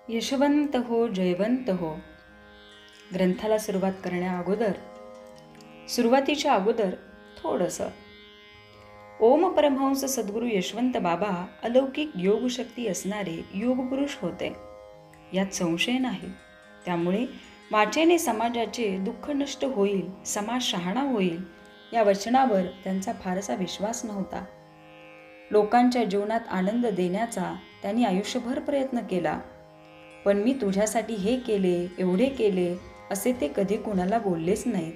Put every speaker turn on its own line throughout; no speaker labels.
यशवंत हो जयवंत हो. ग्रंथाला सुरुवातीच्या अगोदर थोडंसं ओम परमहंस सद्गुरू यशवंत बाबा अलौकिक योगशक्ती असणारे योगपुरुष होते, यात संशय नाही. त्यामुळे वाचेने समाजाचे दुःख नष्ट होईल, समाज शहाणा होईल या वचनावर त्यांचा फारसा विश्वास नव्हता. लोकांच्या जीवनात आनंद देण्याचा त्यांनी आयुष्यभर प्रयत्न केला, पण मी तुझ्यासाठी हे केले, एवढे केले असे ते कधी कुणाला बोललेच नाहीत.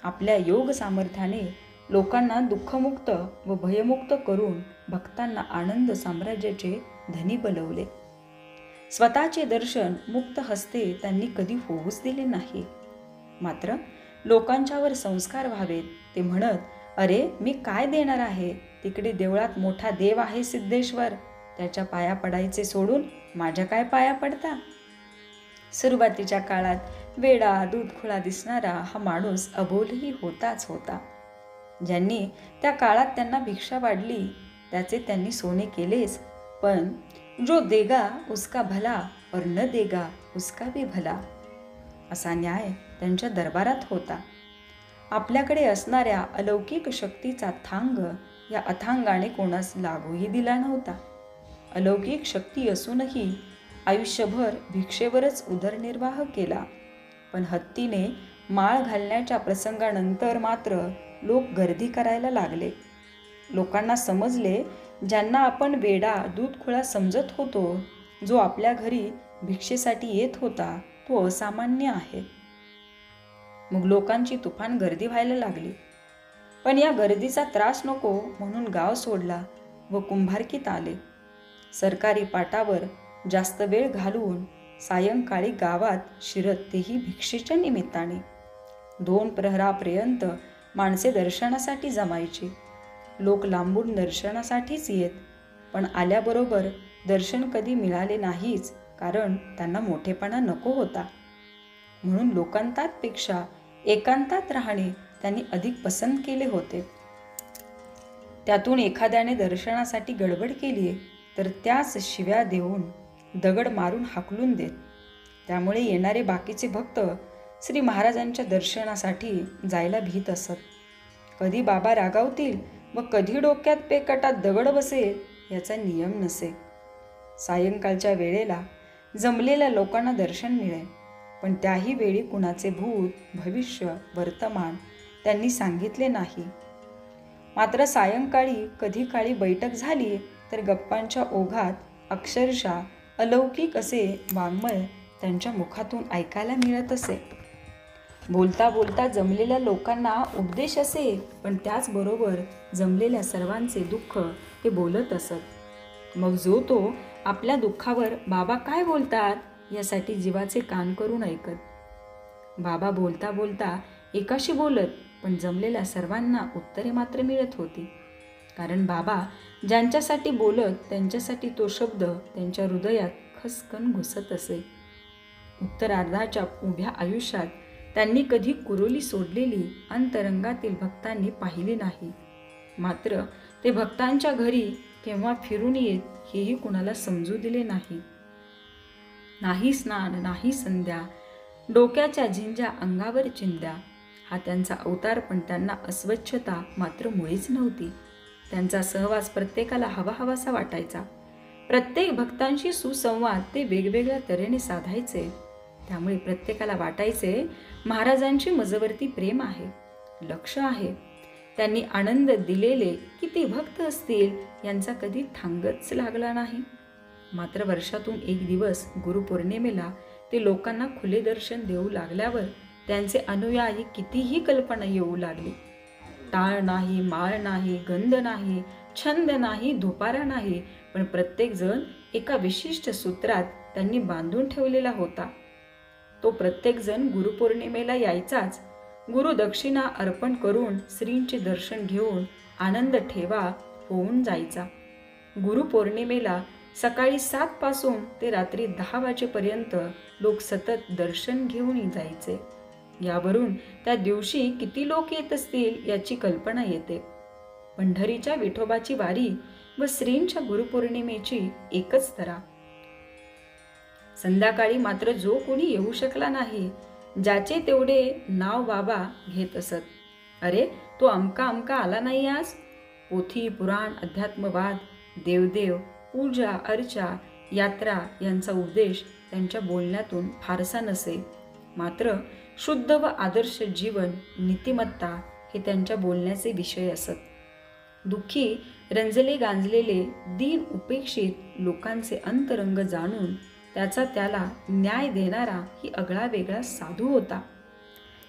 आपल्या योग सामर्थ्याने लोकांना दुःखमुक्त व भयमुक्त करून भक्तांना आनंद साम्राज्याचे धनी बनवले. स्वतःचे दर्शन मुक्त हस्ते त्यांनी कधी होऊच दिले नाही. मात्र लोकांच्यावर संस्कार व्हावेत ते म्हणत, अरे मी काय देणार आहे, तिकडे देवळात मोठा देव आहे सिद्धेश्वर, त्याच्या पाया पडायचे सोडून माझ्या काय पाया पडता. सुरुवातीच्या काळात वेडा दूधखोळा दिसणारा हा माणूस अबोलही होताच होता. ज्यांनी त्या काळात त्यांना भिक्षा वाढली त्याचे त्यांनी सोने केलेच, पण जो देगा उसका भला और न देगा उसका भी भला असा न्याय त्यांच्या दरबारात होता. आपल्याकडे असणाऱ्या अलौकिक शक्तीचा थांग या अथांगाने कोणास लागूही दिला नव्हता. अलौकिक शक्ती असूनही आयुष्यभर भिक्षेवरच उदरनिर्वाह केला. पण हत्तीने माळ घालण्याच्या प्रसंगानंतर मात्र लोक गर्दी करायला लागले. लोकांना समजले, ज्यांना आपण वेडा दूधखोळा समजत होतो, जो आपल्या घरी भिक्षेसाठी येत होता तो असामान्य आहे. मग लोकांची तुफान गर्दी व्हायला लागली. पण या गर्दीचा त्रास नको म्हणून गाव सोडला व कुंभारकीत आले. सरकारी पाटावर जास्त वेळ घालवून सायंकाळी गावात शिरत, तेही भिक्षेच्या निमित्ताने. 2 प्रहरापर्यंत माणसे दर्शनासाठी जमायची. लोक लांबून दर्शनासाठीच येत, पण आल्याबरोबर दर्शन कधी मिळाले नाहीच, कारण त्यांना मोठेपणा नको होता. म्हणून लोकांतापेक्षा एकांतात राहणे त्यांनी अधिक पसंत केले होते. त्यातून एखाद्याने दर्शनासाठी गडबड केली तर त्यास शिव्या देऊन, दगड मारून हाकलून देत. त्यामुळे येणारे बाकीचे भक्त श्री महाराजांच्या दर्शनासाठी जायला भीत असत. कधी बाबा रागावतील व कधी डोक्यात पेकटात दगड बसेल याचा नियम नसे. सायंकाळच्या वेळेला जमलेल्या लोकांना दर्शन मिळे, पण त्याही वेळी कुणाचे भूत, भविष्य, वर्तमान त्यांनी सांगितले नाही. मात्र सायंकाळी कधी काळी बैठक झाली तर गप्पांच्या ओघात अक्षरशः अलौकिक असे वाङ्मय त्यांच्या मुखातून ऐकायला मिळत असे. बोलता बोलता जमलेल्या लोकांना उपदेश असे, पण त्याचबरोबर जमलेल्या सर्वांचे दुःख ते बोलत असत. मग जो तो आपल्या दुःखावर बाबा काय बोलतात यासाठी जीवाचे कान करून ऐकत. बाबा बोलता बोलता एकाशी बोलत, पण जमलेल्या सर्वांना उत्तरे मात्र मिळत होती. कारण बाबा ज्यांच्यासाठी बोलत त्यांच्यासाठी तो शब्द त्यांच्या हृदयात खसकन घुसत असे. उत्तरार्धाच्या उभ्या आयुष्यात त्यांनी कधी कुरोली सोडलेली अंतरंगातील भक्तांनी पाहिली नाही. मात्र ते भक्तांच्या घरी केव्हा फिरून येत हेही कुणाला समजू दिले नाही. नाही स्नान, नाही संध्या, डोक्याच्या झिंज्या अंगावर चिंध्या हा त्यांचा अवतार, पण त्यांना अस्वच्छता मात्र मुळीच नव्हती. त्यांचा सहवास प्रत्येकाला हवाहवासा वाटायचा. प्रत्येक भक्तांशी सुसंवाद ते वेगवेगळ्या तऱ्हेने साधायचे. त्यामुळे प्रत्येकाला वाटायचे महाराजांची मजवरती प्रेम आहे, लक्ष आहे. त्यांनी आनंद दिलेले किती भक्त असतील यांचा कधी थांगच लागला नाही. मात्र वर्षातून एक दिवस गुरुपौर्णिमेला ते लोकांना खुले दर्शन देऊ लागल्यावर त्यांचे अनुयायी कितीही कल्पना येऊ लागली. टाळ नाही, माळ नाही, गंध नाही, छंद नाही, धुपारा नाही, पण प्रत्येक जण एका विशिष्ट सूत्रात त्यांनी बांधून ठेवलेला होता. तो प्रत्येक जण गुरुपौर्णिमेला यायचाच. गुरुदक्षिणा अर्पण करून श्रींचे दर्शन घेऊन आनंद ठेवा होऊन जायचा. गुरुपौर्णिमेला सकाळी 7 पासून ते रात्री 10 वाजेपर्यंत लोक सतत दर्शन घेऊन जायचे. यावरून त्या दिवशी किती लोक येत असतील याची कल्पना येते. पंढरीच्या विठोबाची वारी व श्रींच्या गुरुपौर्णिमेची एकच तरा. संध्याकाळी मात्र जो कोणी येऊ शकला नाही, ज्याचे तेवढे नाव बाबा घेत असत. अरे, तो अमका अमका आला नाही आज. पोथी पुराण, अध्यात्मवाद, देवदेव, पूजा अर्चा, यात्रा यांचा उद्देश त्यांच्या बोलण्यातून फारसा नसे, मात्र शुद्ध व आदर्श जीवन, नीतिमत्ता हे त्यांच्या बोलण्याचे विषय असत. दुःखी, रंजले गांजलेले, दीन उपेक्षित लोकांचे अंतरंग जाणून त्याचा त्याला न्याय देणारा ही आगळा वेगळा साधू होता.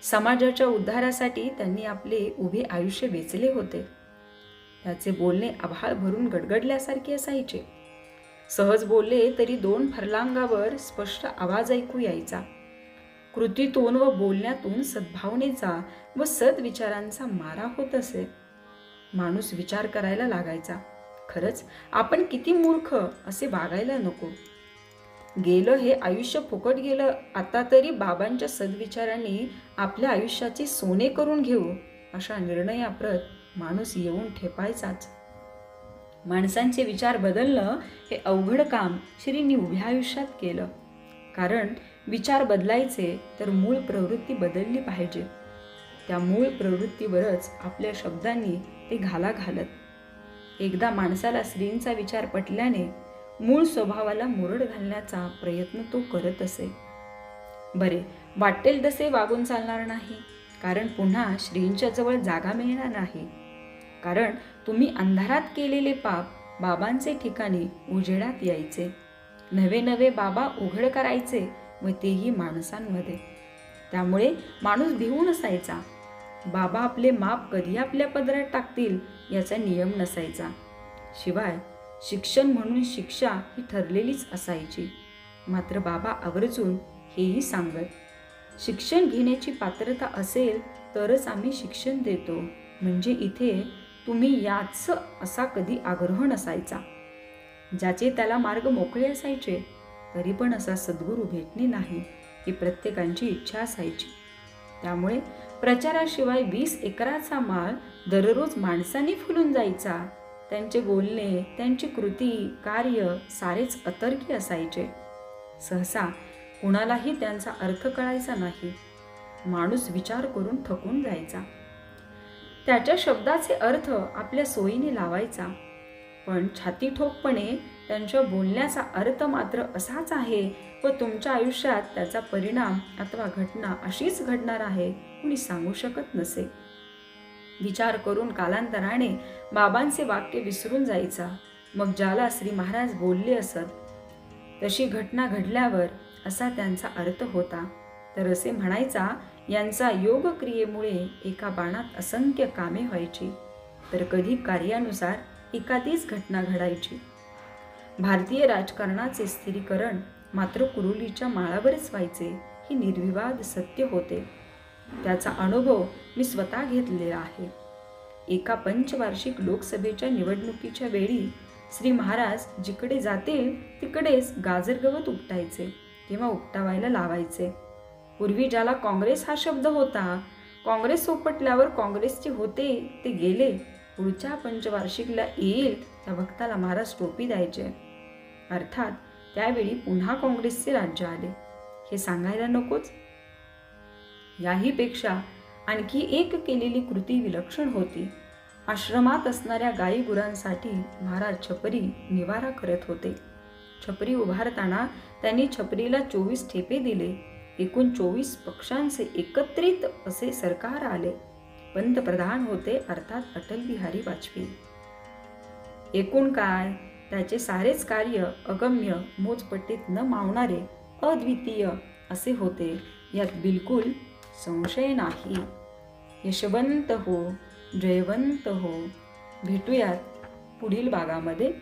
समाजाच्या उद्धारासाठी त्यांनी आपले उभे आयुष्य वेचले होते. त्याचे बोलणे आभाळ भरून गडगडल्यासारखे असायचे. सहज बोलले तरी 2 फर्लांगावर स्पष्ट आवाज ऐकू यायचा. कृतीतून व बोलण्यातून सद्भावनेचा व सद्विचारांचा मारा होत असे. माणूस विचार करायला लागायचा, खरंच आपण किती मूर्ख असे वागायला नको. गेलं हे आयुष्य फुकट गेलं, आता तरी बाबांच्या सद्विचारांनी आपल्या आयुष्याचे सोने करून घेऊ, अशा निर्णयाप्रत माणूस येऊन ठेपायचाच. माणसांचे विचार बदलणं हे अवघड काम श्रींनी उभ्या आयुष्यात केलं. कारण विचार बदलायचे तर मूळ प्रवृत्ती बदलली पाहिजे. त्या मूळ प्रवृत्तीवरच आपल्या शब्दांनी ते घाला घालत. एकदा माणसाला श्रींचा विचार पटल्याने मूळ स्वभावाला मुरड घालण्याचा प्रयत्न तो करत असे. बरे, वाटेल तसे वागून चालणार नाही, कारण पुन्हा श्रींच्या जवळ जागा मिळणार नाही. कारण तुम्ही अंधारात केलेले पाप बाबांचे ठिकाणी उजेडात यायचे. नवे नवे बाबा उघड करायचे, व तेही माणसांमध्ये. त्यामुळे माणूस भिवून असायचा. बाबा आपले माप कधी आपल्या पदरात टाकतील याचा नियम नसायचा. शिवाय शिक्षण म्हणून शिक्षा ही ठरलेलीच असायची. मात्र बाबा आवर्जून हेही सांगत, शिक्षण घेण्याची पात्रता असेल तरच आम्ही शिक्षण देतो. म्हणजे इथे तुम्ही याच असा कधी आग्रह नसायचा. ज्याचे त्याला मार्ग मोकळे असायचे, तरी पण असा सद्गुरू भेटणे नाही ही प्रत्येकाची इच्छा असायची. त्यामुळे प्रचाराशिवाय 20 एकराचा माळ दररोज माणसांनी फुलून जायचा. त्यांचे बोलणे, त्यांची कृती, कार्य सारेच अतर्की असायचे. सहसा कुणालाही त्यांचा अर्थ कळायचा नाही. माणूस विचार करून थकून जायचा. त्याच्या शब्दाचे अर्थ आपल्या सोयीने लावायचा. पण छातीठोकपणे त्यांच्या बोलण्याचा अर्थ मात्र असाच आहे व तुमच्या आयुष्यात त्याचा परिणाम अथवा घटना अशीच घडणार आहे कुणी सांगू शकत नसे. विचार करून कालांतराने बाबांचे वाक्य विसरून जायचा. मग ज्याला श्री महाराज बोलले असत तशी घटना घडल्यावर असा त्यांचा अर्थ होता, तर असे म्हणायचा, यांचा योग क्रियेमुळे एका बाणात असंख्य कामे व्हायची, तर कधी कार्यानुसार एखादीच घटना घडायची. भारतीय राजकारणाचे स्थिरीकरण मात्र कुरुलीच्या माळावरच व्हायचे हे निर्विवाद सत्य होते. त्याचा अनुभव मी स्वतः घेतलेला आहे. एका पंचवार्षिक लोकसभेच्या निवडणुकीच्या वेळी श्री महाराज जिकडे जातील तिकडेच गाजरगवत उपटायचे किंवा उपटावायला लावायचे. पूर्वी ज्याला काँग्रेस हा शब्द होता, काँग्रेस उपटल्यावर काँग्रेसचे होते ते गेले, पुढच्या पंचवार्षिकला येईल त्या भक्ताला महाराज टोपी द्यायचे. अर्थात त्यावेळी पुन्हा काँग्रेसचे राज्य आले. हे सांगायला नकोच. याहीपेक्षा आणखी एक केलेली कृती विलक्षण होती. आश्रमात असणाऱ्या गाई गुरांसाठी महाराज छपरी निवारा करत होते. छपरी उभारताना त्यांनी छपरीला 24 ठेपे दिले. एकूण 24 पक्षांचे एकत्रित असे सरकार आले. पंतप्रधान होते अर्थात अटल बिहारी वाजपेयी. एकूण काय, त्याचे सारेच कार्य अगम्य, मोजपट्टीत न मावणारे, अद्वितीय असे होते, यात बिलकुल संशय नाही. यशवंत हो, जयवंत हो. भेटूयात पुढील भागामध्ये.